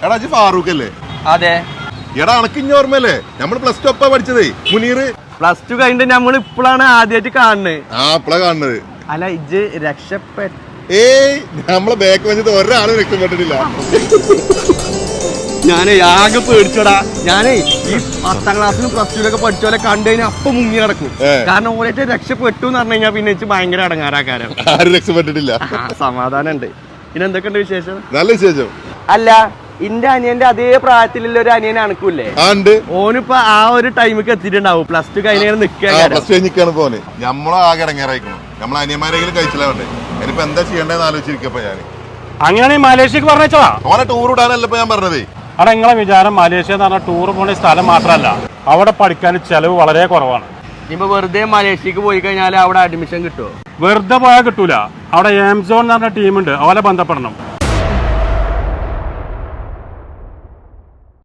എടാ ഇജ്ജ് ഫാറൂഖ് അല്ലേ? അതെ. എടാ അനക്ക് ഇഞ്ഞ ഓർമ്മല്ലേ നമ്മള് പ്ലസ് ടു ഒപ്പാ പഠിച്ചതേ മുനീർ? പ്ലസ് ടു കഴിഞ്ഞിട്ട് നമ്മൾ ഇപ്പോഴാണ് ആദ്യമായിട്ട് കാണുന്നത്. ഇപ്പളാ കാണുന്നത്. അല്ല ഇജ്ജ് രക്ഷപ്പെട്ട? ഏയ് നമ്മളെ ബാക്ക് വെച്ചിട്ട് ഒരാളും രക്ഷപ്പെട്ടിട്ടില്ല. ഞാനേ ആകെ പേടിച്ചോടാ. ഞാനേ ഈ 10ാം ക്ലാസ്സിലും പ്ലസ് ടുലൊക്കെ പഠിച്ചോലെ കണ്ടു കഴിഞ്ഞാൽ അപ്പൊ മുങ്ങി നടക്കും. കാരണം ഓരോ രക്ഷപ്പെട്ടു എന്ന് പറഞ്ഞു കഴിഞ്ഞാൽ പിന്നെ ഭയങ്കര അടങ്ങാറാക്കാരം. ആരും രക്ഷപ്പെട്ടിട്ടില്ല. സമാധാനം ഉണ്ട്. പിന്നെ എന്തൊക്കെയുണ്ട് വിശേഷം? നല്ല വിശേഷം. അല്ല ഇന്റെ അനിയന്റെ അതേ പ്രായത്തിലുള്ള ഒരു അനിയൻ അണക്കൂല്ലേ? ഓനിപ്പോ ആ ഒരു ടൈമിക്ക് എത്തിയിട്ടുണ്ടാവും. പ്ലസ് ടു കഴിഞ്ഞ നിൽക്കാണ് പോന്. നമ്മളാകെ ഇറങ്ങാറായിക്കണം. നമ്മളെ അനിയന്മാരെങ്കിലും കഴിച്ചില്ലാവണ്ടേ. ഇനിയിപ്പോ എന്താ ചെയ്യണ്ടെന്ന് ആലോചിച്ചിരിക്കപ്പോ ഞാൻ. അങ്ങനെയാണെങ്കിൽ മലേഷ്യക്ക് പറഞ്ഞോ. ഓനെ ടൂർ ഇടാനല്ല ഇപ്പൊ ഞാൻ പറഞ്ഞതേ. അവിടെ നിങ്ങളെ വിചാരം മലേഷ്യ എന്ന് പറഞ്ഞാൽ ടൂർ പോണ സ്ഥലം മാത്രമല്ല, അവിടെ പഠിക്കാൻ ചെലവ് വളരെ കുറവാണ്. ഇപ്പൊ വെറുതെ മലേഷ്യക്ക് പോയി കഴിഞ്ഞാൽ അവിടെ അഡ്മിഷൻ കിട്ടുമോ? വെറുതെ പോയാൽ കിട്ടൂല. അവിടെ എംസോൺ എന്ന് പറഞ്ഞ ടീമുണ്ട്, അവരെ ബന്ധപ്പെടണം.